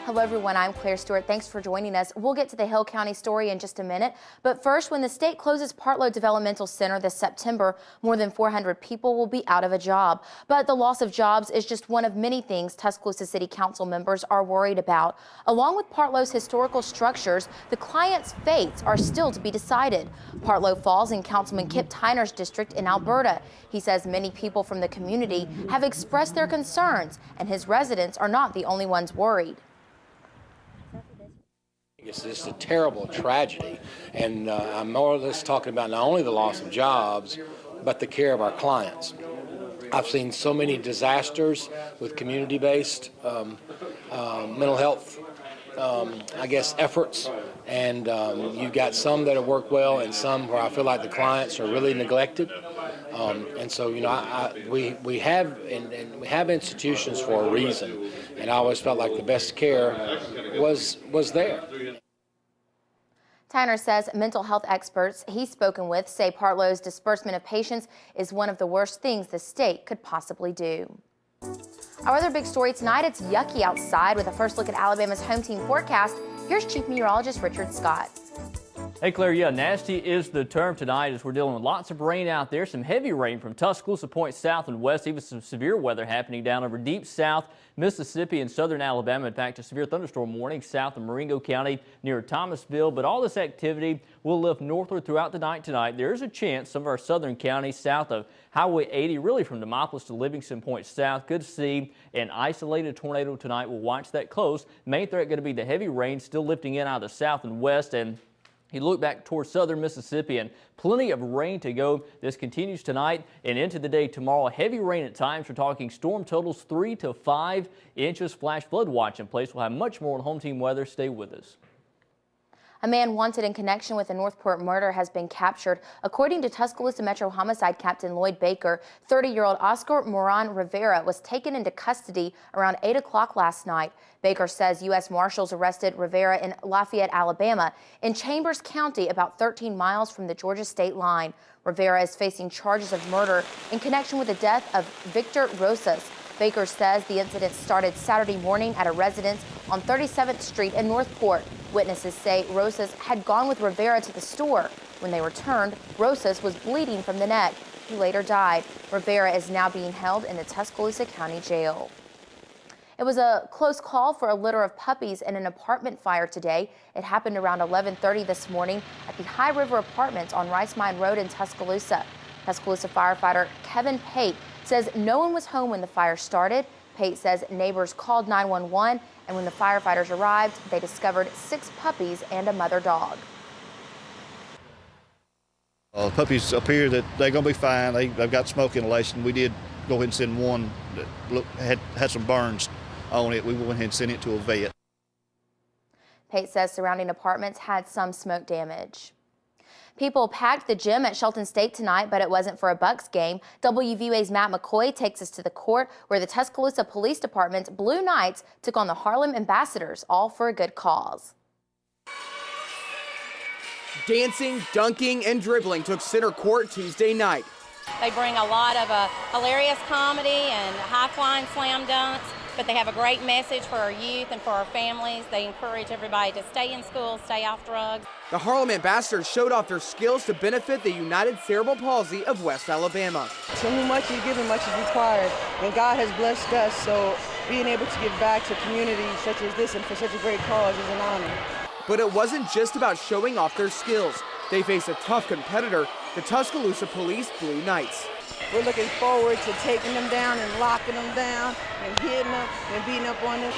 Hello everyone, I'm Claire Stewart. Thanks for joining us. We'll get to the Hill County story in just a minute. But first, when the state closes Partlow Developmental Center this September, more than 400 people will be out of a job. But the loss of jobs is just one of many things Tuscaloosa City Council members are worried about. Along with Partlow's historical structures, the clients' fates are still to be decided. Partlow falls in Councilman Kip Tyner's district in Alberta. He says many people from the community have expressed their concerns, and his residents are not the only ones worried. It's just a terrible tragedy, and I'm more or less talking about not only the loss of jobs, but the care of our clients. I've seen so many disasters with community-based mental health, efforts, and you've got some that have worked well and some where I feel like the clients are really neglected. And so, we have institutions for a reason, and I always felt like the best care was there. Tyner says mental health experts he's spoken with say Partlow's disbursement of patients is one of the worst things the state could possibly do. Our other big story tonight, it's yucky outside. With a first look at Alabama's home team forecast, here's Chief Meteorologist Richard Scott. Hey Claire, yeah, nasty is the term tonight as we're dealing with lots of rain out there. Some heavy rain from Tuscaloosa Point south and west, even some severe weather happening down over deep south Mississippi and southern Alabama. In fact, a severe thunderstorm warning south of Marengo County near Thomasville. But all this activity will lift northward throughout the night tonight. There is a chance some of our southern counties south of Highway 80, really from Demopolis to Livingston Point south, could see an isolated tornado tonight. We'll watch that close. Main threat going to be the heavy rain still lifting in out of the south and west, and you look back towards southern Mississippi and plenty of rain to go. This continues tonight and into the day tomorrow. Heavy rain at times. We're talking storm totals 3 to 5 inches. Flash flood watch in place. We'll have much more on home team weather. Stay with us. A man wanted in connection with a Northport murder has been captured. According to Tuscaloosa Metro Homicide Captain Lloyd Baker, 30-year-old Oscar Moran Rivera was taken into custody around 8 o'clock last night. Baker says U.S. Marshals arrested Rivera in Lafayette, Alabama, in Chambers County, about 13 miles from the Georgia state line. Rivera is facing charges of murder in connection with the death of Victor Rosas. Baker says the incident started Saturday morning at a residence on 37th Street in Northport. Witnesses say Rosas had gone with Rivera to the store. When they returned, Rosas was bleeding from the neck. He later died. Rivera is now being held in the Tuscaloosa County Jail. It was a close call for a litter of puppies in an apartment fire today. It happened around 11:30 this morning at the High River Apartments on Rice Mine Road in Tuscaloosa. Tuscaloosa firefighter Kevin Pate says no one was home when the fire started. Pate says neighbors called 911, and when the firefighters arrived, they discovered 6 puppies and a mother dog. Puppies appear that they're going to be fine. They've got smoke inhalation. We did go ahead and send one that had some burns on it. We went ahead and sent it to a vet. Pate says surrounding apartments had some smoke damage. People packed the gym at Shelton State tonight, but it wasn't for a Bucks game. WVUA's Matt McCoy takes us to the court where the Tuscaloosa Police Department's Blue Knights took on the Harlem Ambassadors, all for a good cause. Dancing, dunking, and dribbling took center court Tuesday night. They bring a lot of hilarious comedy and high-flying slam dunks, but they have a great message for our youth and for our families. They encourage everybody to stay in school, stay off drugs. The Harlem Ambassadors showed off their skills to benefit the United Cerebral Palsy of West Alabama. To whom much is given, much is required, and God has blessed us, so being able to give back to communities such as this and for such a great cause is an honor. But it wasn't just about showing off their skills. They face a tough competitor, the Tuscaloosa Police Blue Knights. We're looking forward to taking them down and locking them down and hitting them and beating up on them.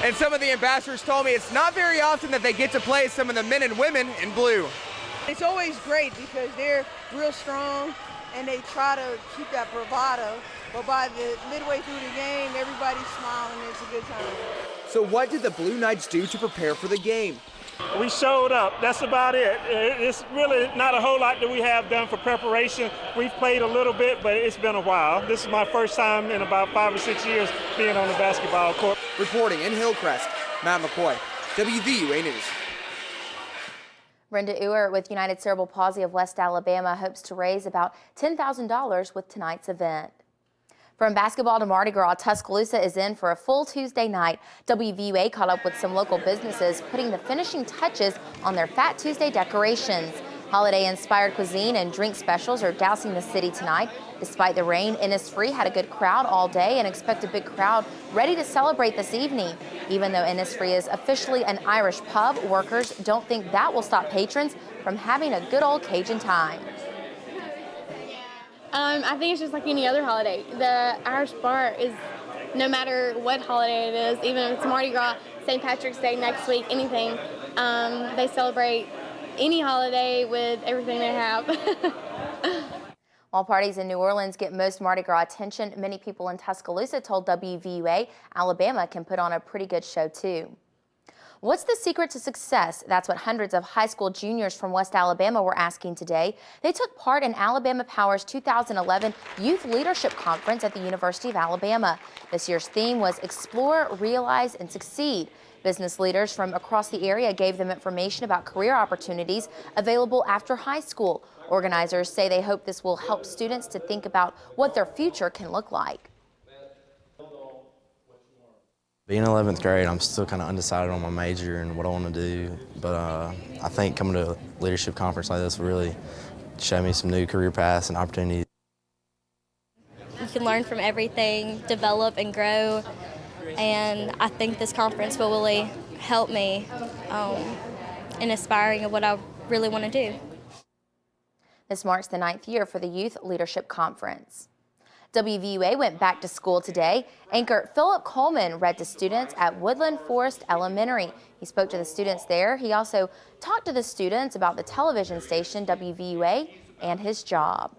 And some of the ambassadors told me it's not very often that they get to play some of the men and women in blue. It's always great because they're real strong and they try to keep that bravado, but by the midway through the game, everybody's smiling and it's a good time. So what did the Blue Knights do to prepare for the game? We showed up. That's about it. It's really not a whole lot that we have done for preparation. We've played a little bit, but it's been a while. This is my first time in about 5 or 6 years being on the basketball court. Reporting in Hillcrest, Matt McCoy, WVUA News. Brenda Ewert with United Cerebral Palsy of West Alabama hopes to raise about $10,000 with tonight's event. From basketball to Mardi Gras, Tuscaloosa is in for a full Tuesday night. WVUA caught up with some local businesses putting the finishing touches on their Fat Tuesday decorations. Holiday-inspired cuisine and drink specials are dousing the city tonight. Despite the rain, Innisfree had a good crowd all day and expect a big crowd ready to celebrate this evening. Even though Innisfree is officially an Irish pub, workers don't think that will stop patrons from having a good old Cajun time. I think it's just like any other holiday. The Irish bar is, no matter what holiday it is, even if it's Mardi Gras, St. Patrick's Day next week, anything, they celebrate any holiday with everything they have. While parties in New Orleans get most Mardi Gras attention, many people in Tuscaloosa told WVUA Alabama can put on a pretty good show too. What's the secret to success? That's what hundreds of high school juniors from West Alabama were asking today. They took part in Alabama Power's 2011 Youth Leadership Conference at the University of Alabama. This year's theme was Explore, Realize, and Succeed. Business leaders from across the area gave them information about career opportunities available after high school. Organizers say they hope this will help students to think about what their future can look like. Being in 11th grade, I'm still kind of undecided on my major and what I want to do, but I think coming to a leadership conference like this will really show me some new career paths and opportunities. You can learn from everything, develop and grow, and I think this conference will really help me in aspiring of what I really want to do. This marks the 9th year for the Youth Leadership Conference. WVUA went back to school today. Anchor Philip Coleman read to students at Woodland Forest Elementary. He spoke to the students there. He also talked to the students about the television station WVUA and his job.